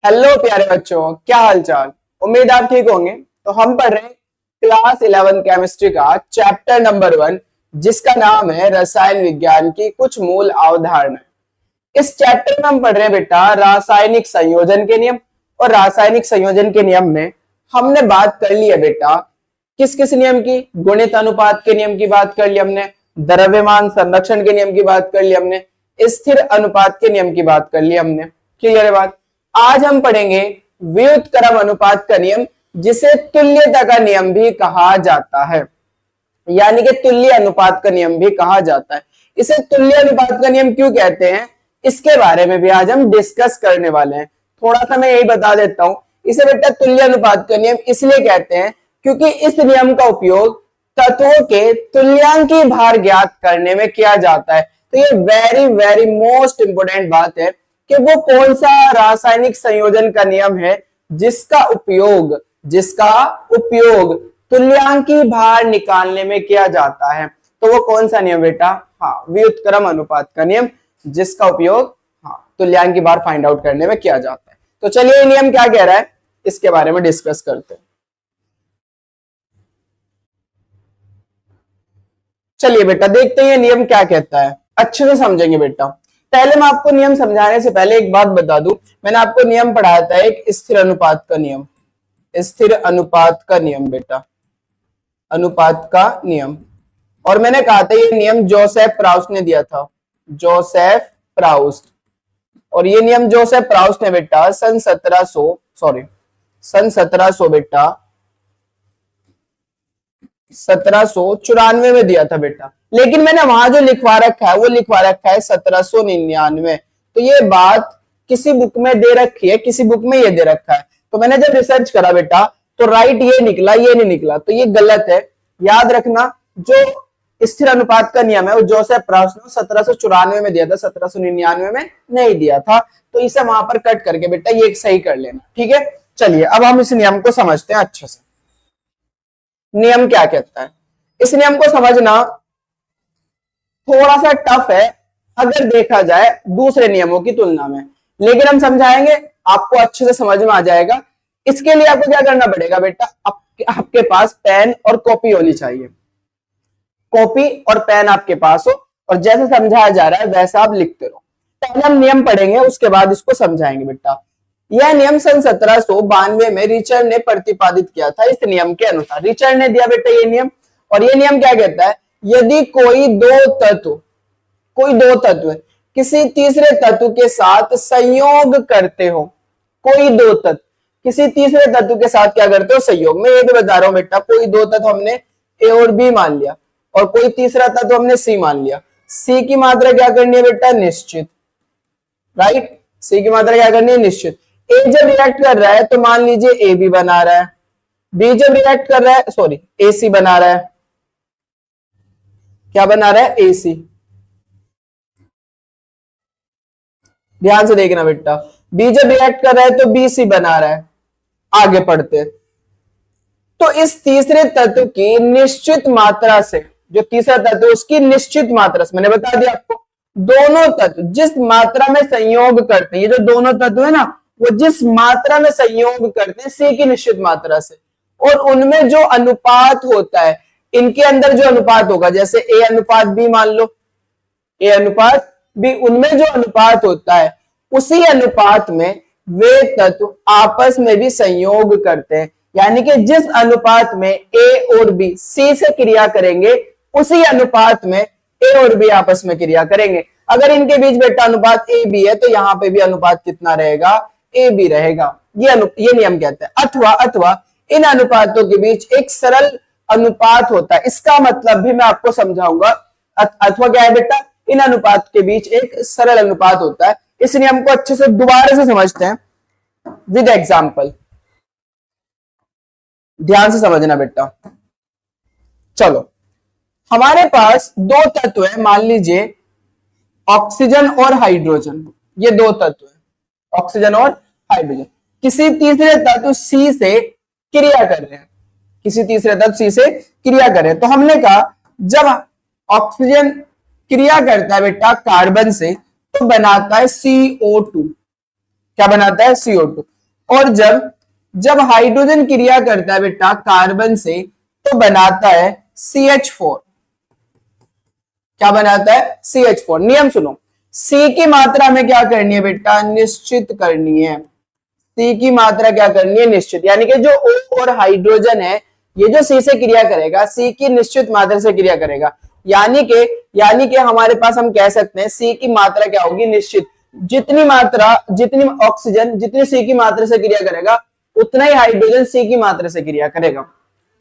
Hello प्यारे बच्चों, क्या हाल चाल। उम्मीद आप ठीक होंगे। तो हम पढ़ रहे हैं क्लास 11 केमिस्ट्री का चैप्टर नंबर 1, जिसका नाम है रसायन विज्ञान की कुछ मूल अवधारणाएं। इस चैप्टर में हम पढ़ रहे हैं बेटा रासायनिक संयोजन के नियम। और रासायनिक संयोजन के नियम में हमने बात कर ली है बेटा किस किस नियम की। गुणित अनुपात के नियम की बात कर ली हमने, द्रव्यमान संरक्षण के नियम की बात कर ली हमने, स्थिर अनुपात के नियम की बात कर ली हमने। क्लियर है बात। आज हम पढ़ेंगे व्युत्क्रम अनुपात का नियम, जिसे तुल्यता का नियम भी कहा जाता है, यानी कि तुल्य अनुपात का नियम भी कहा जाता है। इसे तुल्य अनुपात का नियम क्यों कहते हैं, इसके बारे में भी आज हम डिस्कस करने वाले हैं। थोड़ा सा मैं यही बता देता हूं, इसे बेटा तुल्य अनुपात का नियम इसलिए कहते हैं क्योंकि इस नियम का उपयोग तत्वों के तुल्यांकी भार ज्ञात करने में किया जाता है। तो ये वेरी वेरी मोस्ट इंपोर्टेंट बात है कि वो कौन सा रासायनिक संयोजन का नियम है जिसका उपयोग तुल्यांकी भार निकालने में किया जाता है। तो वो कौन सा नियम बेटा? हाँ, व्युत्क्रम अनुपात का नियम, जिसका उपयोग तुल्यांकी भार फाइंड आउट करने में किया जाता है। तो चलिए ये नियम क्या कह रहा है इसके बारे में डिस्कस करते हैं। चलिए बेटा देखते हैं ये नियम क्या कहता है, अच्छे से समझेंगे बेटा। पहले मैं आपको नियम समझाने से पहले एक बात बता दूं, मैंने आपको नियम पढ़ाया था एक स्थिर अनुपात का नियम। स्थिर अनुपात का नियम बेटा, अनुपात का नियम। और मैंने कहा था ये नियम जोसेफ प्राउस्ट ने दिया था, जोसेफ प्राउस्ट। और ये नियम जोसेफ प्राउस्ट ने बेटा सन 1794 बेटा 1794 में दिया था बेटा। लेकिन मैंने वहां जो लिखवा रखा है वो लिखवा रखा है 1799। तो ये बात किसी बुक में दे रखी है, किसी बुक में ये दे रखा है। तो मैंने जब रिसर्च करा बेटा तो राइट ये निकला, ये नहीं निकला, तो ये गलत है। याद रखना, जो स्थिर अनुपात का नियम है वो जोसेफ प्राउस्ट ने 1794 में दिया था, 1799 में नहीं दिया था। तो इसे वहां पर कट करके बेटा ये सही कर लेना, ठीक है। चलिए अब हम इस नियम को समझते हैं अच्छे से। नियम क्या कहता है, इस नियम को समझना थोड़ा सा टफ है अगर देखा जाए दूसरे नियमों की तुलना में, लेकिन हम समझाएंगे, आपको अच्छे से समझ में आ जाएगा। इसके लिए आपको क्या करना पड़ेगा बेटा, आपके पास पेन और कॉपी होनी चाहिए। कॉपी और पेन आपके पास हो और जैसे समझाया जा रहा है वैसा आप लिखते रहो। पहले हम नियम पढ़ेंगे, उसके बाद इसको समझाएंगे बेटा। यह नियम सन 1792 में रिचर्ड ने प्रतिपादित किया था। इस नियम के अनुसार रिचर्ड ने दिया बेटा ये नियम। और ये नियम क्या कहता है, यदि कोई दो तत्व किसी तीसरे तत्व के साथ संयोग करते हो, कोई दो तत्व किसी तीसरे तत्व के साथ क्या करते हो, संयोग। मैं ये भी बता रहा हूं बेटा, कोई दो तत्व हमने ए और बी मान लिया और कोई तीसरा तत्व हमने सी मान लिया। सी की मात्रा क्या करनी है बेटा, निश्चित। राइट, सी की मात्रा क्या करनी है, निश्चित। ए जब रिएक्ट कर रहा है तो मान लीजिए ए बी बना रहा है, बी जब रिएक्ट कर रहा है ए सी बना रहा है। क्या बना रहा है, ए सी। ध्यान से देखना बेटा, बी जब रिएक्ट कर रहा है तो बी सी बना रहा है। आगे पढ़ते, तो इस तीसरे तत्व की निश्चित मात्रा से, जो तीसरा तत्व उसकी निश्चित मात्रा से, मैंने बता दिया आपको, दोनों तत्व जिस मात्रा में संयोग करते हैं, ये जो दोनों तत्व है ना, वो जिस मात्रा में संयोग करते हैं सी की निश्चित मात्रा से, और उनमें जो अनुपात होता है, इनके अंदर जो अनुपात होगा, जैसे ए अनुपात बी मान लो, ए अनुपात बी, उनमें जो अनुपात होता है उसी अनुपात में वे तत्व आपस में भी संयोग करते हैं। यानी कि जिस अनुपात में ए और बी सी से क्रिया करेंगे उसी अनुपात में ए और बी आपस में क्रिया करेंगे। अगर इनके बीच बेटा अनुपात ए बी है तो यहां पे भी अनुपात कितना रहेगा, ए बी रहेगा। ये नियम कहते हैं। अथवा इन अनुपातों के बीच एक सरल अनुपात होता है। इसका मतलब भी मैं आपको समझाऊंगा। अथवा क्या है बेटा, इन अनुपात के बीच एक सरल अनुपात होता है। इस नियम को अच्छे से दोबारा से समझते हैं विद एग्जाम्पल। ध्यान से समझना बेटा। चलो, हमारे पास दो तत्व है, मान लीजिए ऑक्सीजन और हाइड्रोजन। ये दो तत्व है, ऑक्सीजन और हाइड्रोजन, किसी तीसरे तत्व सी से क्रिया कर रहे हैं, किसी तीसरे तत्व सी से क्रिया कर रहे हैं। तो हमने कहा जब ऑक्सीजन क्रिया करता है बेटा कार्बन से तो बनाता है CO2। क्या बनाता है, CO2। और जब जब हाइड्रोजन क्रिया करता है बेटा कार्बन से तो बनाता है CH4। क्या बनाता है? CH4। नियम सुनो, C की मात्रा में क्या करनी है बेटा? निश्चित करनी है। C की मात्रा क्या करनी है? निश्चित। यानी कि जो O और हाइड्रोजन है ये जो C से क्रिया करेगा C की निश्चित मात्रा से क्रिया करेगा। यानी कि हमारे पास हम कह सकते हैं C की मात्रा क्या होगी? निश्चित। जितनी ऑक्सीजन जितनी C की मात्रा से क्रिया करेगा उतना ही हाइड्रोजन C की मात्रा से क्रिया करेगा।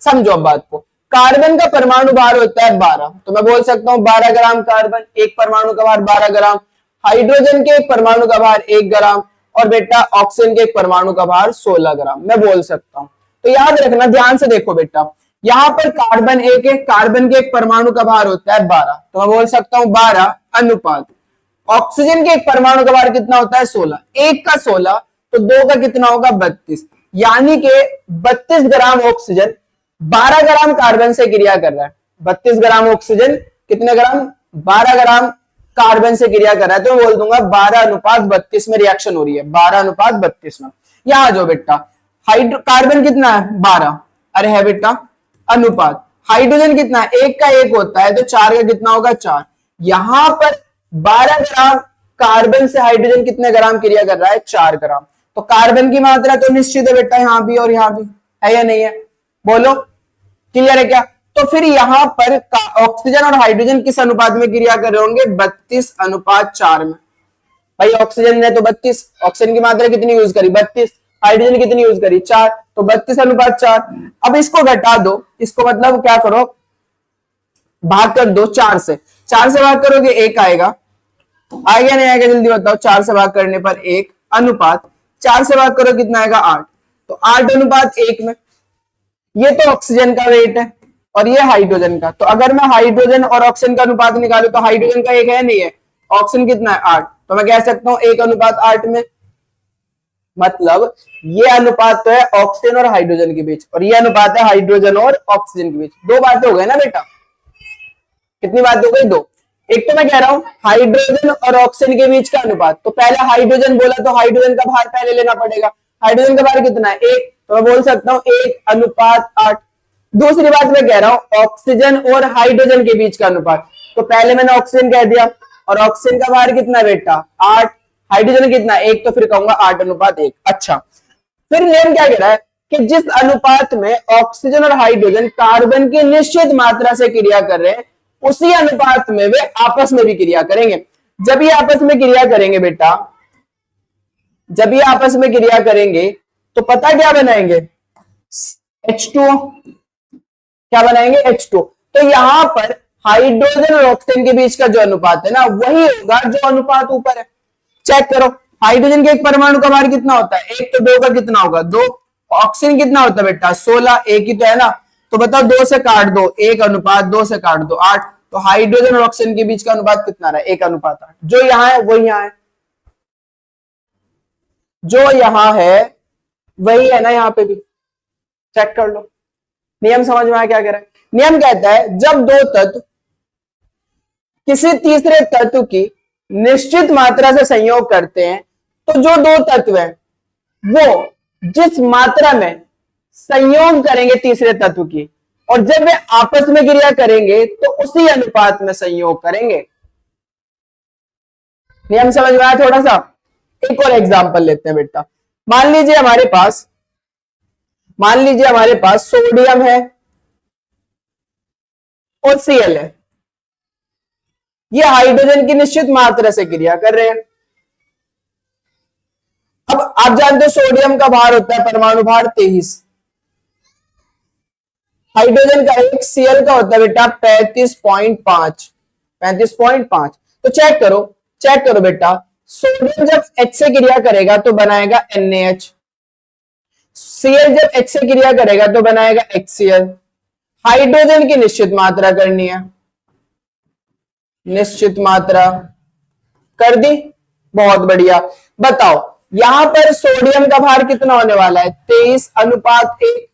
समझो अब बात को। कार्बन का परमाणु भार होता है 12, तो मैं बोल सकता हूं 12 ग्राम कार्बन, एक परमाणु का भार 12 ग्राम। हाइड्रोजन के एक परमाणु का भार 1 ग्राम और बेटा ऑक्सीजन के एक परमाणु का भार 16 ग्राम मैं बोल सकता हूं। तो याद रखना, ध्यान से देखो बेटा, यहां पर कार्बन कार्बन के एक परमाणु का भार होता है 12, तो मैं बोल सकता हूं 12 अनुपात ऑक्सीजन के एक परमाणु का भार कितना होता है? 16। एक का 16 तो दो का कितना होगा? 32। यानी कि 32 ग्राम ऑक्सीजन 12 ग्राम कार्बन से क्रिया कर रहा है। 32 ग्राम ऑक्सीजन कितने ग्राम? 12 ग्राम कार्बन से क्रिया कर रहा है, तो मैं बोल दूंगा 12:32 में रिएक्शन हो रही है। 12:32 में। यहां जो बेटा कार्बन कितना है? 12। अरे है बेटा अनुपात। हाइड्रोजन कितना है? एक का एक होता है तो 4 का कितना होगा? 4। यहां पर 12 ग्राम कार्बन से हाइड्रोजन कितने ग्राम क्रिया कर रहा है? 4 ग्राम। तो कार्बन की मात्रा तो निश्चित है बेटा, यहां भी और यहां भी, है या नहीं है? बोलो, क्लियर है क्या? तो फिर यहां पर ऑक्सीजन और हाइड्रोजन किस अनुपात में क्रिया कर रहे होंगे? 32:4 में। भाई ऑक्सीजन ने तो 32, ऑक्सीजन की मात्रा कितनी यूज करी? 32। हाइड्रोजन कितनी यूज करी? 4, तो 32:4। अब इसको घटा दो, इसको मतलब क्या करो? भाग कर दो 4 से। 4 से भाग करोगे 1 आएगा नहीं आएगा? जल्दी बताओ। 4 से भाग करने पर 1 अनुपात 4 से भाग करो कितना आएगा? 8। तो 8:1 में। ये तो ऑक्सीजन का वेट है और ये हाइड्रोजन का। तो अगर मैं हाइड्रोजन और ऑक्सीजन का अनुपात निकालू तो हाइड्रोजन का 1 है, नहीं है? ऑक्सीजन कितना है? 8। तो मैं कह सकता हूं 1:8 में। मतलब ये अनुपात तो है ऑक्सीजन और हाइड्रोजन के बीच और ये अनुपात है हाइड्रोजन और ऑक्सीजन के बीच। दो बातें हो गई ना बेटा? कितनी बात हो गई? दो। एक तो मैं कह रहा हूं हाइड्रोजन और ऑक्सीजन के बीच का अनुपात, तो पहले हाइड्रोजन बोला तो हाइड्रोजन का भार पहले लेना पड़ेगा। हाइड्रोजन का भार कितना है? 1, तो मैं बोल सकता हूं 1:8। दूसरी बात मैं कह रहा हूं ऑक्सीजन और हाइड्रोजन के बीच का अनुपात, तो पहले मैंने ऑक्सीजन कह दिया और ऑक्सीजन का भार कितना बेटा? 8। हाइड्रोजन कितना? 1, तो फिर कहूंगा 8:1। अच्छा, फिर नियम क्या कह रहा है कि जिस अनुपात में ऑक्सीजन और हाइड्रोजन कार्बन की निश्चित मात्रा से क्रिया कर रहे हैं उसी अनुपात में वे आपस में भी क्रिया करेंगे। जब ये आपस में क्रिया करेंगे बेटा, जब ये आपस में क्रिया करेंगे तो पता क्या बनाएंगे? H2O। क्या बनाएंगे? H2O। तो यहां पर हाइड्रोजन और ऑक्सीजन के बीच का जो अनुपात है ना वही होगा जो अनुपात ऊपर है। चेक करो, हाइड्रोजन के एक परमाणु का भार कितना होता है? 1, तो 2 का कितना होगा? 2। ऑक्सीजन कितना होता है बेटा? 16। एक ही तो है ना? तो बताओ 2 से काट दो 1:2 से काट दो 8। तो हाइड्रोजन और ऑक्सीजन के बीच का अनुपात कितना रहा? 1:8। जो यहां है वो यहां है, जो यहां है वही है ना यहां पे भी। चेक कर लो, नियम समझ में आया क्या कह रहा है? नियम कहता है जब दो तत्व किसी तीसरे तत्व की निश्चित मात्रा से संयोग करते हैं तो जो दो तत्व हैं वो जिस मात्रा में संयोग करेंगे तीसरे तत्व की और जब वे आपस में क्रिया करेंगे तो उसी अनुपात में संयोग करेंगे। नियम समझ में आया? थोड़ा सा एक और एग्जांपल लेते हैं बेटा। मान लीजिए हमारे पास सोडियम है और Cl है। ये हाइड्रोजन की निश्चित मात्रा से क्रिया कर रहे हैं। अब आप जानते हो सोडियम का भार होता है परमाणु भार 23, हाइड्रोजन का 1, Cl का होता है बेटा 35.5। तो चेक करो बेटा, सोडियम जब H से क्रिया करेगा तो बनाएगा NaH, Cl जब H से क्रिया करेगा तो बनाएगा HCl। हाइड्रोजन की निश्चित मात्रा करनी है, निश्चित मात्रा कर दी, बहुत बढ़िया। बताओ यहां पर सोडियम का भार कितना होने वाला है? 23:1।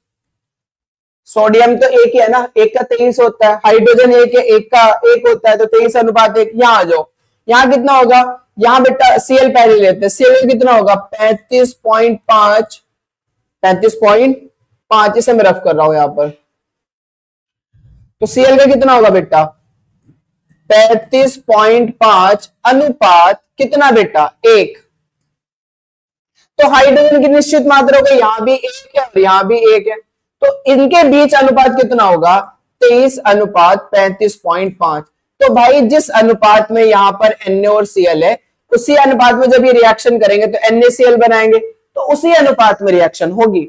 सोडियम तो 1 है ना, 1 का 23 होता है। हाइड्रोजन 1 है, 1 का 1 होता है, तो 23:1। यहां आ जाओ, यहाँ कितना होगा, यहाँ बेटा सीएल पहले लेते हैं, सीएल कितना होगा 35.5, 35.5, इसे मैं रफ कर रहा हूं यहां पर। तो सीएल का कितना होगा बेटा 35.5 अनुपात कितना बेटा 1। तो हाइड्रोजन की निश्चित मात्रा होगा, यहां भी 1 है और यहां भी 1 है, तो इनके बीच अनुपात कितना होगा 23 अनुपात 35.5। तो भाई जिस अनुपात में यहां पर Na और Cl है, उसी अनुपात में जब ये रिएक्शन करेंगे तो NaCl बनाएंगे, तो उसी अनुपात में रिएक्शन होगी।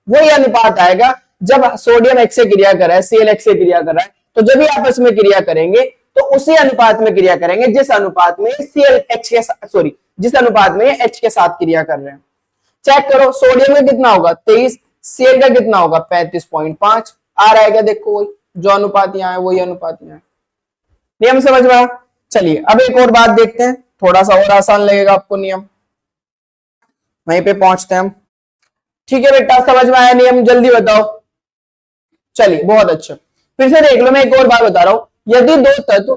वही अनुपात आएगा जब सोडियम H से क्रिया कर रहा है, Cl H से क्रिया कर रहा है, तो जब भी आपस में क्रिया करेंगे तो उसी अनुपात में क्रिया करेंगे जिस अनुपात में Cl H के सॉरी जिस अनुपात में H के साथ क्रिया कर रहे हैं। चेक करो, सोडियम का कितना होगा 23, Cl का कितना होगा 35.5 आ रहा है क्या, देखो वही जो अनुपात यहाँ है वही अनुपात यहाँ है। नियम समझ में आया। चलिए अब एक और बात देखते हैं, थोड़ा सा और आसान लगेगा आपको नियम, वहीं पे पहुंचते हैं हम। ठीक है बेटा, समझ में आया नियम, जल्दी बताओ। चलिए बहुत अच्छा, फिर से देख लो, मैं एक और बात बता रहा हूं। यदि दो तत्व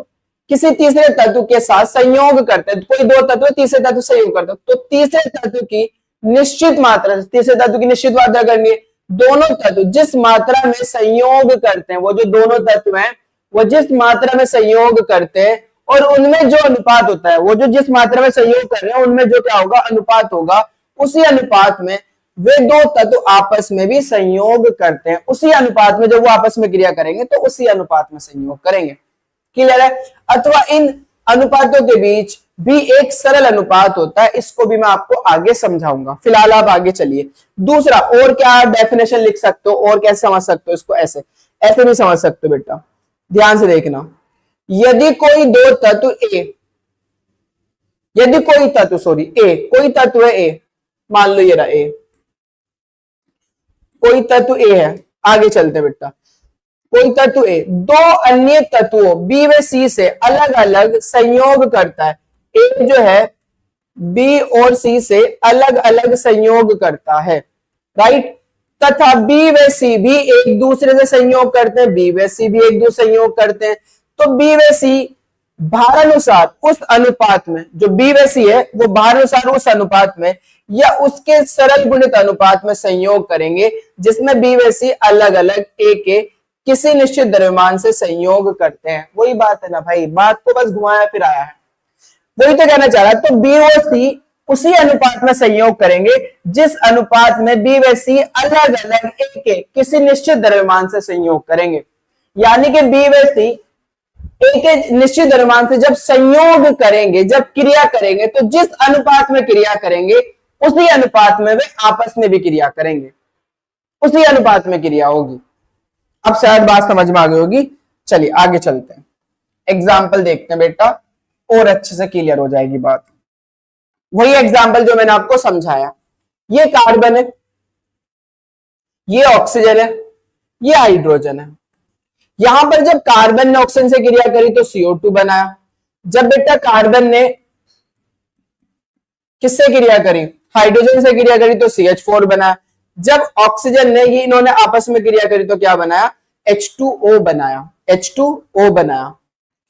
किसी तीसरे तत्व के साथ संयोग करते हैं, कोई दो तत्व तीसरे तत्व संयोग करते हैं, तो तीसरे तत्व की निश्चित मात्रा, तीसरे तत्व की निश्चित मात्रा करनी है। दोनों तत्व जिस मात्रा में संयोग करते हैं, वो जो दोनों तत्व हैं वो जिस मात्रा में संयोग करते हैं और उनमें जो अनुपात होता है, वो जो जिस मात्रा में संयोग कर रहे हैं उनमें जो क्या होगा अनुपात होगा, उसी अनुपात में वे दो तत्व आपस में भी संयोग करते हैं। उसी अनुपात में जब वो आपस में क्रिया करेंगे तो उसी अनुपात में संयोग करेंगे। क्लियर है। अथवा इन अनुपातों के बीच भी एक सरल अनुपात होता है, इसको भी मैं आपको आगे समझाऊंगा। फिलहाल आप आगे चलिए। दूसरा और क्या डेफिनेशन लिख सकते हो और कैसे समझ सकते हो इसको, ऐसे ऐसे भी समझ सकते हो बेटा, ध्यान से देखना। यदि कोई दो तत्व ए, यदि कोई तत्व सॉरी ए, कोई तत्व है ए, मान लो ये रहा ए, कोई तत्व ए है, आगे चलते बेटा। कोई तत्व ए दो अन्य तत्वों बी व सी से अलग अलग संयोग करता है। ए जो है बी और सी से अलग अलग संयोग करता है, राइट। तथा बी व सी भी एक दूसरे से संयोग करते हैं, बी व सी भी एक दूसरे संयोग करते हैं। तो बी व सी भारानुसार उस अनुपात में, जो बी व सी है वो भारानुसार उस अनुपात में या उसके सरल गुणित अनुपात में संयोग करेंगे जिसमें बी व सी अलग अलग ए के किसी निश्चित द्रव्यमान से संयोग करते हैं। वही बात है ना भाई, बात को बस घुमाया फिर आया है, वही तो कहना चाह रहा। तो बी और सी उसी अनुपात में संयोग करेंगे जिस अनुपात में बी व सी अलग अलग ए के किसी निश्चित द्रव्यमान से संयोग करेंगे। यानी कि बी व सी ए के निश्चित द्रव्यमान से जब संयोग करेंगे, जब क्रिया करेंगे, तो जिस अनुपात में क्रिया करेंगे उसी अनुपात में वे आपस में भी क्रिया करेंगे, उसी अनुपात में क्रिया होगी। अब शायद बात समझ में आ गई होगी। चलिए आगे चलते हैं, एग्जाम्पल देखते हैं बेटा, और अच्छे से क्लियर हो जाएगी बात। वही एग्जाम्पल जो मैंने आपको समझाया, ये कार्बन है, ये ऑक्सीजन है, ये हाइड्रोजन है। यहां पर जब कार्बन ने ऑक्सीजन से क्रिया करी तो CO2 बनाया। जब बेटा कार्बन ने किससे क्रिया करी, हाइड्रोजन से क्रिया करी तो CH4 बनाया। जब ऑक्सीजन ने ये इन्होंने आपस में क्रिया करी तो क्या बनाया, H2O बनाया, H2O बनाया।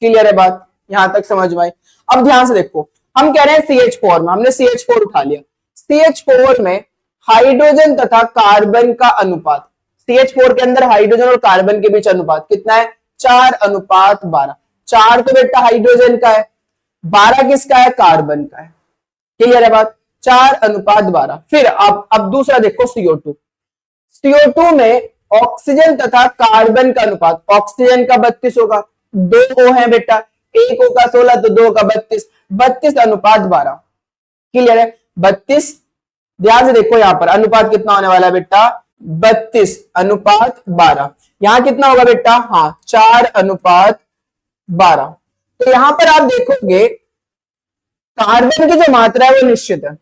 क्लियर है बात, यहां तक समझ में आई। अब ध्यान से देखो, हम कह रहे हैं CH4 में, हमने CH4 उठा लिया। CH4 में हाइड्रोजन तथा कार्बन का अनुपात, CH4 के अंदर हाइड्रोजन और कार्बन के बीच अनुपात कितना है, 4:12। 4 तो बेटा हाइड्रोजन का है, 12 किसका है, कार्बन का है। क्लियर है बात, 4:12। फिर अब दूसरा देखो CO2। CO2 में ऑक्सीजन तथा कार्बन का अनुपात, ऑक्सीजन का 32 होगा, 2 O है बेटा, 1 O का 16 तो 2 का 32, 32:12। क्लियर है, 32। ध्यान से देखो यहां पर अनुपात कितना होने वाला है बेटा, 32:12। यहां कितना होगा बेटा, हाँ 4:12। तो यहां पर आप देखोगे कार्बन की जो मात्रा है वो निश्चित है,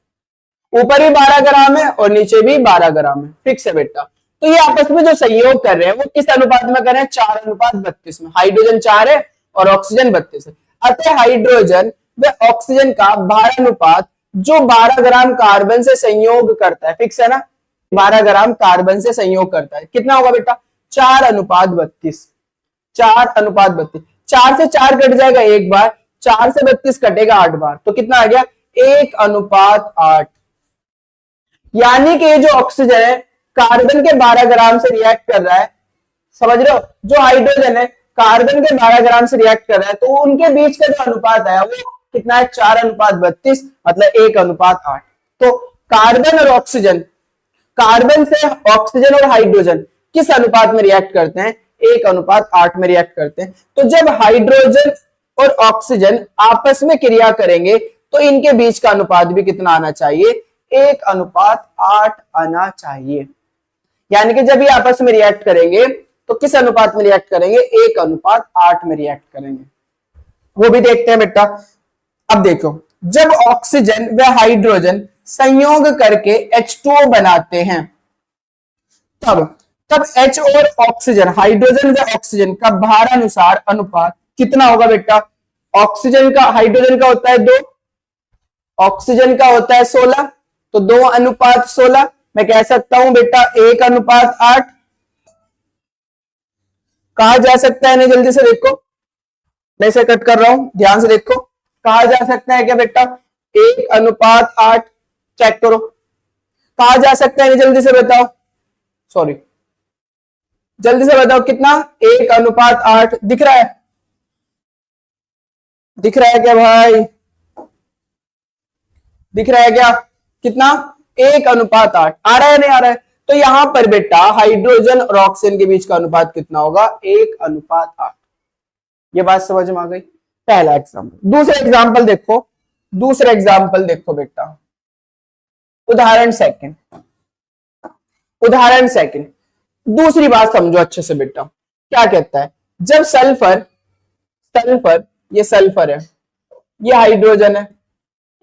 ऊपर भी 12 ग्राम है और नीचे भी 12 ग्राम है, फिक्स है बेटा। तो ये आपस में जो संयोग कर रहे हैं वो किस अनुपात में कर रहे हैं, 4:32 में। हाइड्रोजन 4 है और ऑक्सीजन 32 है। अतः हाइड्रोजन व ऑक्सीजन का भारानुपात जो 12 ग्राम कार्बन से संयोग करता है, फिक्स है ना, 12 ग्राम कार्बन से संयोग करता है, कितना होगा बेटा, 4:32। 4:32, 4 से 4 कट जाएगा एक बार, 4 से 32 कटेगा 8 बार, तो कितना आ गया 1:8। यानी कि ये जो ऑक्सीजन है कार्बन के 12 ग्राम से रिएक्ट कर रहा है, समझ रहे हो, जो हाइड्रोजन है कार्बन के 12 ग्राम से रिएक्ट कर रहा है, तो उनके बीच का जो अनुपात है वो कितना है 4:32, मतलब 1:8। तो कार्बन और ऑक्सीजन, कार्बन से ऑक्सीजन और हाइड्रोजन किस अनुपात में रिएक्ट करते हैं, 1:8 में रिएक्ट करते हैं। तो जब हाइड्रोजन और ऑक्सीजन आपस में क्रिया करेंगे तो इनके बीच का अनुपात भी कितना आना चाहिए, 1:8 आना चाहिए। यानी कि जब ये आपस में रिएक्ट करेंगे तो किस अनुपात में रिएक्ट करेंगे, 1:8 में रिएक्ट करेंगे। वो भी देखते हैं बेटा। अब देखो, जब ऑक्सीजन व हाइड्रोजन संयोग करके H2O बनाते हैं, तब H और ऑक्सीजन, हाइड्रोजन व ऑक्सीजन का भारानुसार अनुपात कितना होगा बेटा। ऑक्सीजन का, हाइड्रोजन का होता है 2, ऑक्सीजन का होता है 16, तो 2:16। मैं कह सकता हूं बेटा 1:8। कहा जा सकता है, नहीं जल्दी से देखो, मैं इसे कट कर रहा हूं, ध्यान से देखो, कहा जा सकता है क्या बेटा 1:8, चेक करो, कहा जा सकता है, नहीं जल्दी से बताओ, सॉरी जल्दी से बताओ कितना, 1:8 दिख रहा है, दिख रहा है क्या भाई, दिख रहा है क्या, कितना 1:8 आ रहा है, नहीं आ रहा है। तो यहां पर बेटा हाइड्रोजन और ऑक्सीजन के बीच का अनुपात कितना होगा, 1:8। ये बात समझ में आ गई। पहला एग्जाम्पल। दूसरा एग्जाम्पल देखो, दूसरा एग्जाम्पल देखो बेटा, उदाहरण सेकंड, उदाहरण सेकंड। दूसरी बात समझो अच्छे से बेटा, क्या कहता है, जब सल्फर, सल्फर, ये सल्फर है, ये हाइड्रोजन है,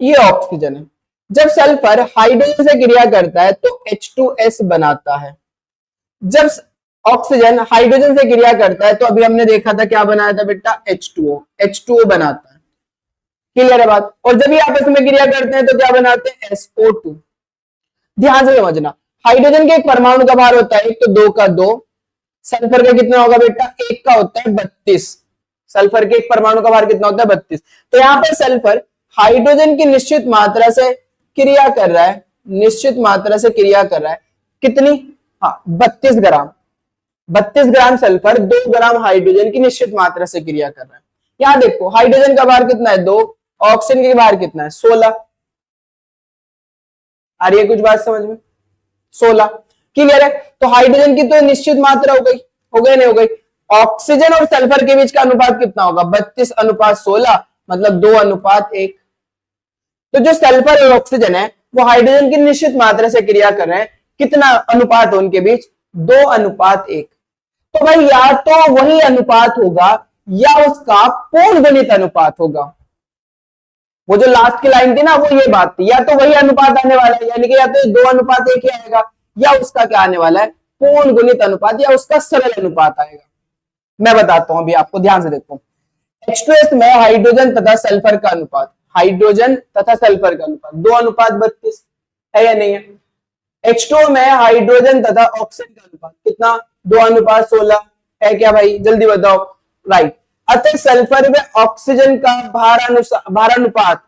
ये ऑक्सीजन है, जब सल्फर हाइड्रोजन से क्रिया करता है तो H2S बनाता है। जब ऑक्सीजन हाइड्रोजन से क्रिया करता है तो अभी हमने देखा था क्या बनाया था बेटा, H2O, H2O बनाता है, क्लियर है बात। और जब ये आपस में क्रिया करते हैं तो क्या बनाते हैं, SO2। ध्यान से समझना, हाइड्रोजन के एक परमाणु का भार होता है 1, तो 2 का 2, सल्फर का कितना होगा बेटा, 1 का होता है 32, सल्फर के एक परमाणु का भार कितना होता है 32। तो यहां पर सल्फर हाइड्रोजन की निश्चित मात्रा से क्रिया कर रहा है, निश्चित मात्रा से क्रिया कर रहा है, कितनी, हाँ 32 ग्राम, 32 ग्राम सल्फर 2 ग्राम हाइड्रोजन की निश्चित मात्रा से क्रिया कर रहा है। यहां देखो हाइड्रोजन का भार कितना है 2, ऑक्सीजन का भार कितना है 16। आ रही है कुछ बात समझ में, 16, क्लियर है। तो हाइड्रोजन की तो निश्चित मात्रा हो गई, हो गई नहीं हो गई। ऑक्सीजन और सल्फर के बीच का अनुपात कितना होगा, 32:16, मतलब 2:1। तो जो सल्फर और ऑक्सीजन है वो हाइड्रोजन की निश्चित मात्रा से क्रिया कर रहे हैं, कितना अनुपात है उनके बीच, 2:1। तो भाई या तो वही अनुपात होगा या उसका पूर्ण गुणित अनुपात होगा। वो जो लास्ट की लाइन थी ना, वो ये बात थी, या तो वही अनुपात आने वाला है, यानी कि या तो 2:1 ही आएगा, या उसका क्या आने वाला है, पूर्ण गुणित अनुपात, या उसका सरल अनुपात आएगा। मैं बताता हूं अभी आपको, ध्यान से देखो। H2S में हाइड्रोजन तथा सल्फर का अनुपात, हाइड्रोजन तथा सल्फर का अनुपात 2:32 है या नहीं है। H2O में हाइड्रोजन तथा ऑक्सीजन का अनुपात कितना, 2:16 है क्या भाई, जल्दी बताओ, राइट। अतः सल्फर व ऑक्सीजन का भारानुपात,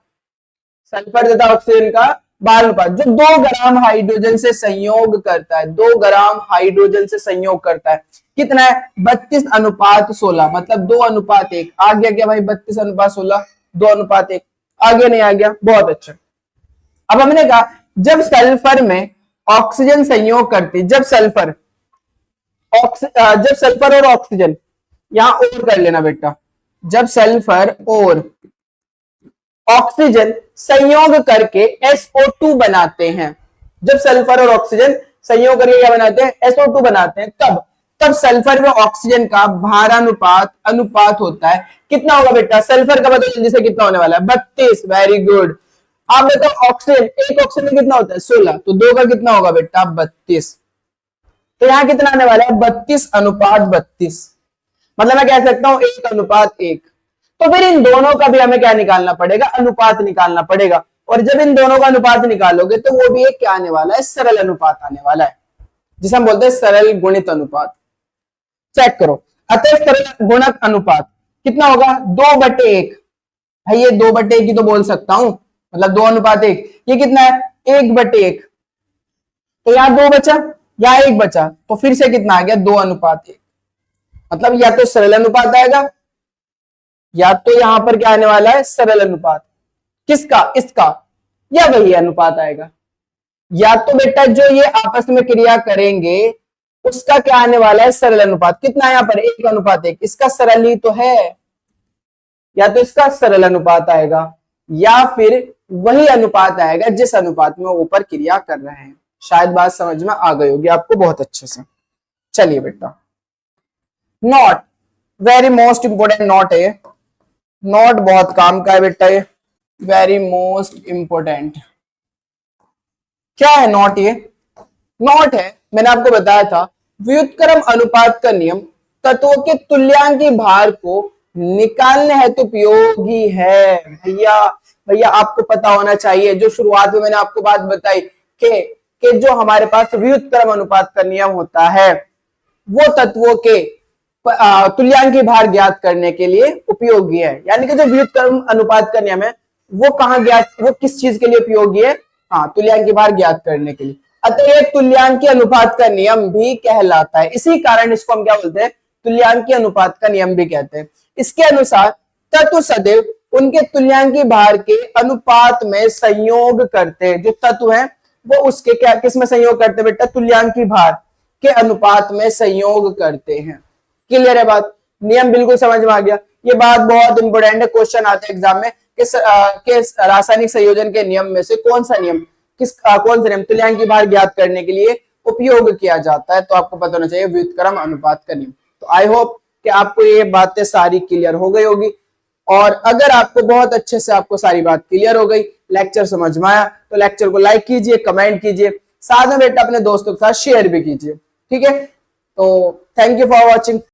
सल्फर तथा ऑक्सीजन का भारानुपात जो 2 ग्राम हाइड्रोजन से संयोग करता है, 2 ग्राम हाइड्रोजन से संयोग करता है, कितना है 32:16, मतलब 2:1। आ गया क्या भाई, 32:16, 2:1। आगे नहीं आ गया, बहुत अच्छा। अब हमने कहा जब सल्फर में ऑक्सीजन संयोग करती, जब सल्फर और ऑक्सीजन, यहां और कर लेना बेटा, जब सल्फर और ऑक्सीजन संयोग करके SO2 बनाते हैं, जब सल्फर और ऑक्सीजन संयोग करके क्या बनाते हैं, SO2 बनाते हैं, तब सल्फर व ऑक्सीजन का भारानुपात अनुपात होता है, कितना होगा बेटा, सल्फर का बताओ जल्दी से कितना होने वाला है, 32, वेरी गुड। आप बताओ ऑक्सीजन, एक ऑक्सीजन में कितना होता है 16, तो 2 का कितना होगा बेटा 32, तो यहां कितना आने वाला है 32:32, मतलब मैं कह सकता हूं 1:1। तो फिर इन दोनों का भी हमें क्या निकालना पड़ेगा, अनुपात निकालना पड़ेगा, और जब इन दोनों का अनुपात निकालोगे तो वो भी एक क्या आने वाला है, सरल अनुपात आने वाला है, जिसे हम बोलते हैं सरल गुणित अनुपात। चेक करो, अतः सरल गुणक अनुपात कितना होगा, 2/1, भाई ये 2/1 ही तो बोल सकता हूं, मतलब 2:1। ये कितना है? 1/1। तो यहाँ 2 बचा, यहाँ 1 बचा, तो फिर से कितना आ गया? 2:1। मतलब या तो सरल अनुपात आएगा, या तो यहां पर क्या आने वाला है? सरल अनुपात। किसका? इसका। या वही अनुपात आएगा, या तो बेटा जो ये आपस में क्रिया करेंगे उसका क्या आने वाला है? सरल अनुपात। कितना है यहाँ पर? 1:1। इसका सरल ही तो है, या तो इसका सरल अनुपात आएगा, या फिर वही अनुपात आएगा जिस अनुपात में ऊपर क्रिया कर रहे हैं। शायद बात समझ में आ गई होगी आपको बहुत अच्छे से। चलिए बेटा, not, very most important not है। नॉट बहुत काम का है बेटा, ये वेरी मोस्ट इंपोर्टेंट। क्या है नॉट? ये नॉट है, मैंने आपको बताया था, व्युत्क्रम अनुपात का नियम तत्वों के तुल्यांकी भार को निकालने हेतु उपयोगी है। भैया भैया आपको पता होना चाहिए, जो शुरुआत में मैंने आपको बात बताई कि जो हमारे पास व्युत्क्रम अनुपात का नियम होता है वो तत्वों के तुल्यांकी भार ज्ञात करने के लिए उपयोगी है। यानी कि जो व्युत्क्रम अनुपात का नियम है वो कहां ज्ञात, वो किस चीज के लिए उपयोगी है? हाँ, तुल्यांकी भार ज्ञात करने के लिए। अतः ये तुल्यांकी अनुपात का नियम भी कहलाता है। इसी कारण इसको हम क्या बोलते हैं? तुल्यांकी अनुपात का नियम भी कहते हैं। इसके अनुसार तत्व सदैव उनके तुल्यांकी भार के अनुपात में संयोग करते हैं। जो तत्व है वो उसके क्या किस में संयोग करते हैं बेटा? तुल्यांकी भार के अनुपात में संयोग करते हैं। क्लियर है बात? नियम बिल्कुल समझ में आ गया। ये बात बहुत इंपोर्टेंट है, क्वेश्चन आते हैं एग्जाम में कि रासायनिक संयोजन के नियम में से कौन सा नियम कौन सा नियम तुल्यांकी भार ज्ञात करने के लिए उपयोग किया जाता है? तो आपको पता होना चाहिए व्युत्क्रम अनुपात का नियम। तो आई होप कि आपको ये बातें सारी क्लियर हो गई होगी, और अगर आपको बहुत अच्छे से आपको सारी बात क्लियर हो गई, लेक्चर समझ में आया, तो लेक्चर को लाइक कीजिए, कमेंट कीजिए, साथ में बेटा अपने दोस्तों के साथ शेयर भी कीजिए। ठीक है, तो थैंक यू फॉर वॉचिंग।